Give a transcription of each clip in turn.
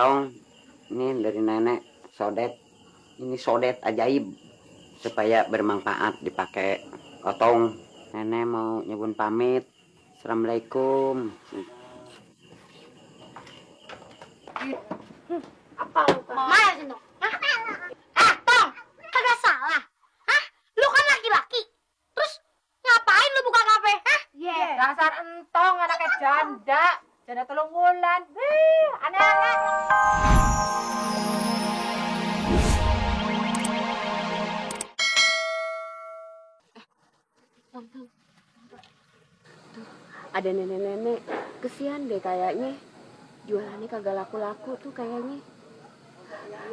Tong, ini dari nenek sodet. Ini sodet ajaib supaya bermanfaat dipakai. Otong, nenek mau nyebun pamit. Assalamualaikum. Apa lu? Mana sih, Tong? Hah? Tong, kagak salah. Hah? Lu kan laki-laki. Terus ngapain lu buka kafe? Hah? Dasar entong anaknya janda. Janda 3 bulan. Aneh-aneh. Tuh, ada nenek-nenek, kesian deh kayaknya. Jualannya kagak laku-laku tuh kayaknya.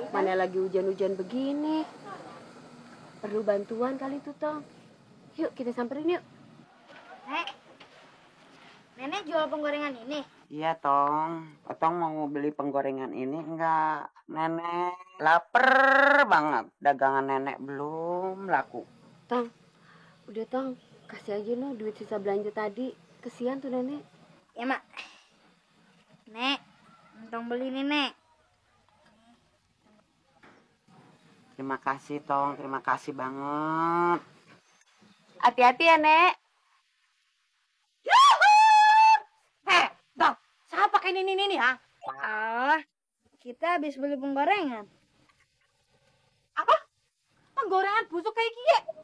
Mana lagi hujan-hujan begini. Perlu bantuan kali tuh, Tong. Yuk kita samperin yuk. Nenek jual penggorengan ini. Iya, Tong. Otong mau beli penggorengan ini enggak? Nenek lapar banget. Dagangan nenek belum laku. Tong, udah Tong. Kasih aja no duit sisa belanja tadi. Kesian tuh nenek. Ya, Mak. Nek, Tong beli nih, Nek. Terima kasih, Tong. Terima kasih banget. Hati-hati ya, Nek. Tong, siapa pakai ini ha? Ah, kita habis beli penggorengan. Apa? Penggorengan busuk kayak gini.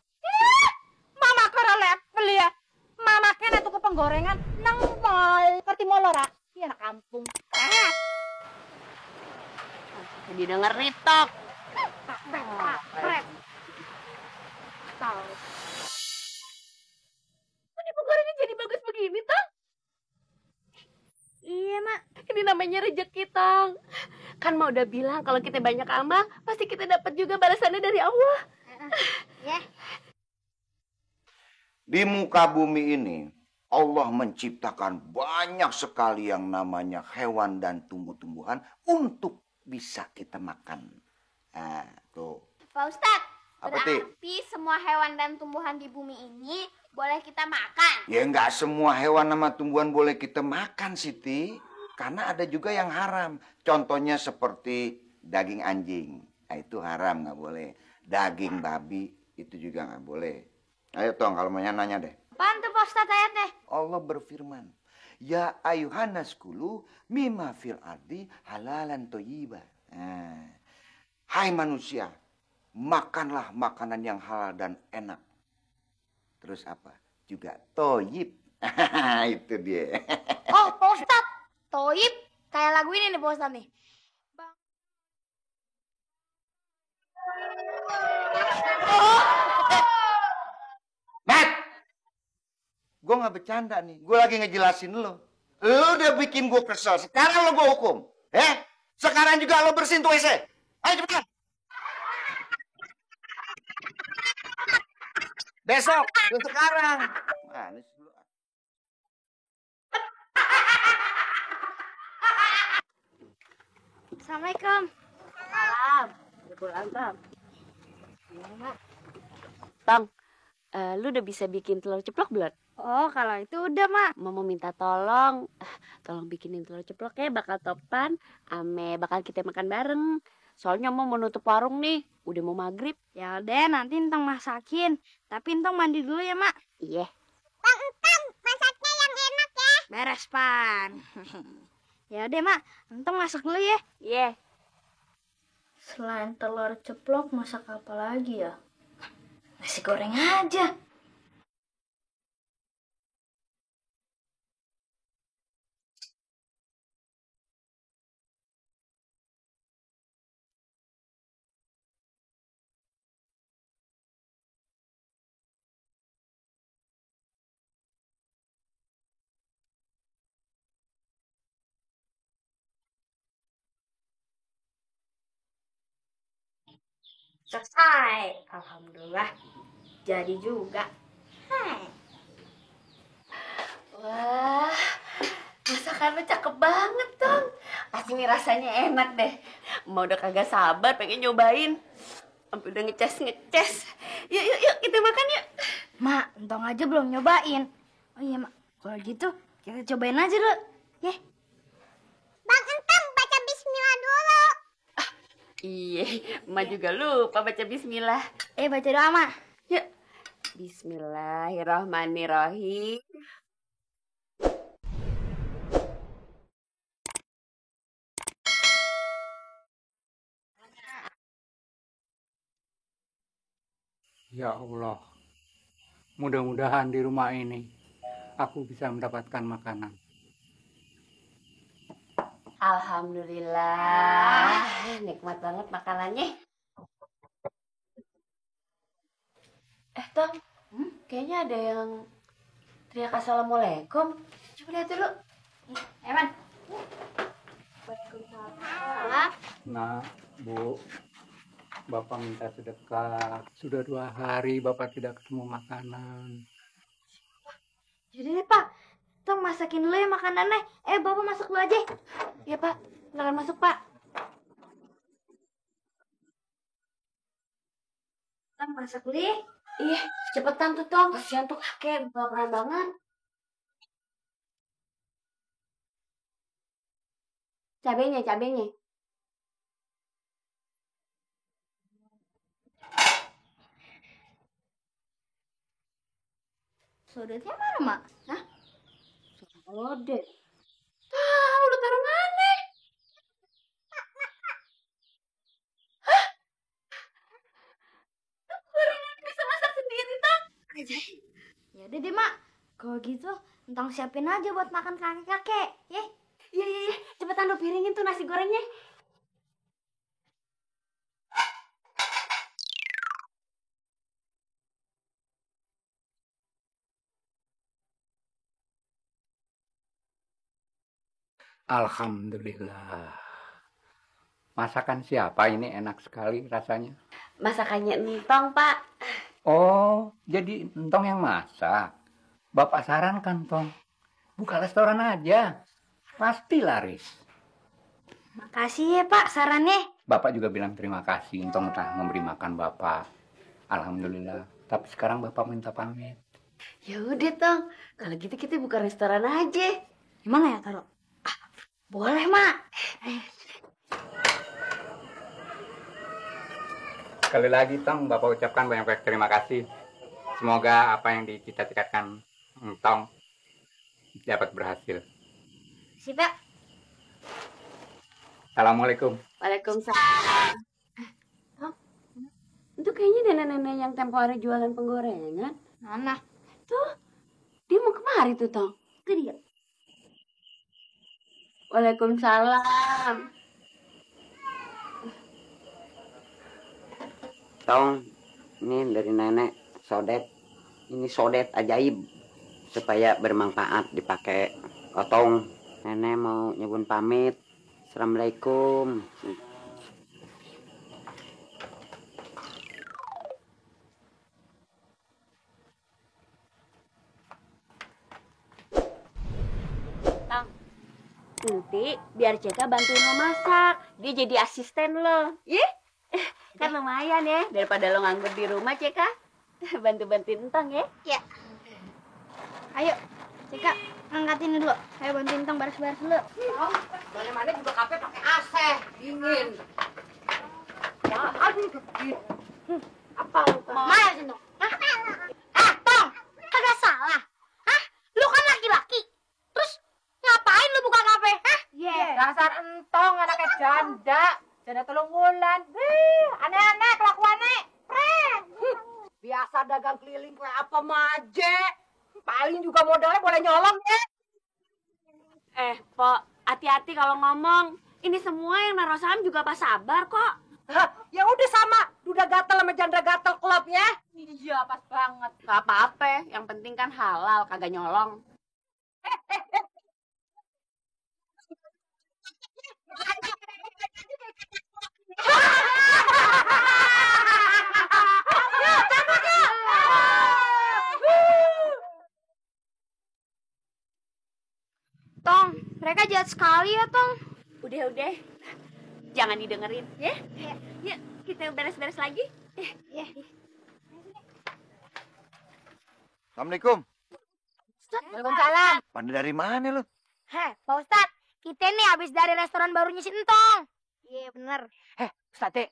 Mama kara level ya. Mama kena tuku penggorengan nang mall. Ngerti mall ora? Iya anak kampung. Jadi denger ritok. Ini penggorengan jadi bagus begini, Tong? Iya, Mak. Ini namanya rezeki, Tong. Kan mau udah bilang kalau kita banyak amal, pasti kita dapat juga balasannya dari Allah. Ya. Di muka bumi ini, Allah menciptakan banyak sekali yang namanya hewan dan tumbuh-tumbuhan untuk bisa kita makan. Nah, tuh. Pak Ustadz, Apa, Ti? berarti semua hewan dan tumbuhan di bumi ini boleh kita makan? Ya nggak semua hewan sama tumbuhan boleh kita makan, Siti. Karena ada juga yang haram. Contohnya seperti daging anjing. Nah, itu haram, nggak boleh. Daging babi, itu juga nggak boleh. Ayo, Tong, kalau mau nanya deh. Apaan tuh Pak Ustadz ayatnya? Allah berfirman, Ya ayuhanas kulu mimma fil ardi halalan toyiba. Nah, hai manusia, makanlah makanan yang halal dan enak. Terus apa? Juga toyib. Itu dia. Oh, Pak Ustadz, toib kayak lagu ini nih Pak Ustadz nih. Nat! Gue gak bercanda nih. Gue lagi ngejelasin lo. Lo udah bikin gue kesel. Sekarang lo gue hukum. Sekarang juga lo bersihin tuh WC. Ayo cepetan. Besok. Sekarang. Mana sih lo? Assalamualaikum. Salam. Pulang, Tong. Iya, Mak. Tong, lu udah bisa bikin telur ceplok belum? Oh, kalau itu udah, Mak. Mau minta tolong, tolong bikinin telur ceplok ya, bakal topan, bakal kita makan bareng. Soalnya mau nutup warung nih, udah mau maghrib. Ya udah, nanti Entong masakin. Tapi Entong mandi dulu ya, Mak. Iya. Bang Entong, masaknya yang enak ya. Beres, Pan. Ya udah, Mak. Entong masak dulu ya. Iya. Selain telur ceplok, masak apa lagi ya? Nasi goreng aja. Selesai. Alhamdulillah. Jadi juga. Wah, masakannya cakep banget, Tong. Pasti nih rasanya enak deh. Mau udah kagak sabar pengen nyobain. Sampai udah ngeces. Yuk, kita makan yuk. Mak, Entong aja belum nyobain. Oh iya, Mak. Kalau gitu, kita cobain aja dulu. Ya. Bang Entong, baca bismillah dulu. Iya, emak juga lupa baca bismillah. Baca doa, Mak. Yuk. Bismillahirrahmanirrahim. Ya Allah, mudah-mudahan di rumah ini aku bisa mendapatkan makanan. Alhamdulillah, nikmat banget makanannya. Tong, kayaknya ada yang teriak assalamualaikum. Coba lihat dulu. Man. Nah, Bu, Bapak minta sedekah. Sudah 2 hari Bapak tidak ketemu makanan. Jadi deh, Pak. Tong masakin dulu ya makanannya. Bapak masak dulu aja. Ya Pak, silakan masuk Pak. Tong masak dulu ya. Iya, cepetan tuh Tong. Kasihan tuh kakek, kelaparan banget. Cabenya. Sodetnya mana, Mak? Hah? Lode. Tahu lu taruh mana? Hah? Gorengan bisa masak sendiri, Tong. Ya udah deh, Mak. Kalau gitu, Entong siapin aja buat makan kakek-kakek, ya. Iya. Cepetan lu piringin tuh nasi gorengnya. Alhamdulillah. Masakan siapa ini enak sekali rasanya. Masakannya Entong, Pak. Oh, jadi Entong yang masak. Bapak sarankan, Tong. Buka restoran aja. Pasti laris. Makasih ya, Pak, sarannya. Bapak juga bilang terima kasih. Entong telah memberi makan Bapak. Alhamdulillah. Tapi sekarang Bapak minta pamit. Ya udah, Tong. Kalau gitu kita buka restoran aja. Gimana ya, Taro? Boleh, Mak. Sekali lagi, Tong, Bapak ucapkan banyak-banyak terima kasih. Semoga apa yang dicita-citakan Tong dapat berhasil. Sip, Pak. Assalamualaikum. Waalaikumsalam. Tong, itu kayaknya nenek-nenek yang tempo hari jualan penggorengan. Mana? Tuh, dia mau kemari tuh, Tong. Itu dia. Waalaikumsalam. Tong, ini dari nenek sodet. Ini sodet ajaib supaya bermanfaat dipakai. Otong, nenek mau nyebun pamit. Assalamualaikum. Nanti biar Ceka bantuin lo masak. Dia jadi asisten lo. Ye? Kan lumayan ya. Daripada lo nganggur di rumah, Ceka. Bantu-bantuin Entong ya. Ya. Ayo, Cika, angkatin dulu. Ayo bantuin Tong baris-baris dulu. Mana-mana juga kafe pakai AC, dingin. Apa lu? Mana sih, Tong? Tong, kagak salah. Hah? Lu kan laki-laki. Terus ngapain lu buka kafe? Hah? Dasar entong anaknya janda telung bulan. Aneh-aneh kelakuannya. Biasa dagang keliling kayak apa maje. Paling juga modalnya boleh nyolong ya. Pok, hati-hati kalau ngomong. Ini semua yang naruh saham juga pas sabar kok. Ya udah sama, duda gatel sama janda gatel klub ya. Iya, pas banget. Gak apa-apa, yang penting kan halal, kagak nyolong. Tong, mereka jahat sekali ya, Tong. Udah. Jangan didengerin, ya. Yuk, kita beres-beres lagi. Ya. Assalamualaikum. Waalaikumsalam. Pada dari mana lu? Heh, Pak Ustadz, kita nih habis dari restoran barunya si Entong. Iya, bener. Ustadz,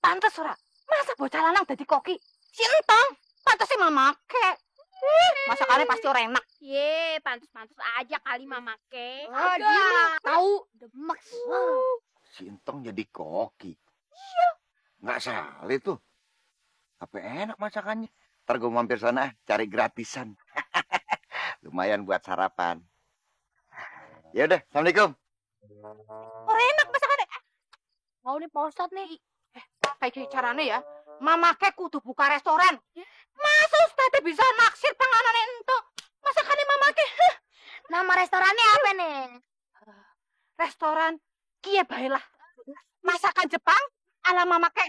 pantes ora? Masa bocah lanang dadi koki? Si entong, pantes sih mamake. Masakannya pasti ora enak. Ye, pantes-pantes aja kali mamake. Agak. Tahu, demek. Si Entong jadi koki. Nggak salah tuh. Apa enak masakannya? Ntar gue mampir sana cari gratisan. Lumayan buat sarapan. Ya udah, assalamualaikum. Ora enak masakannya. Mau nih Pak Ustadz nih. Kayak gini caranya ya, mamake kudu buka restoran. Masa Ustadz bisa naksir panganan ento? Masakannya mamake. Nama restorannya apa nih? Restoran kie bae lah. Masakan Jepang ala mamake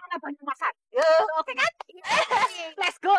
ala Banyumasan. Oke kan? Let's go.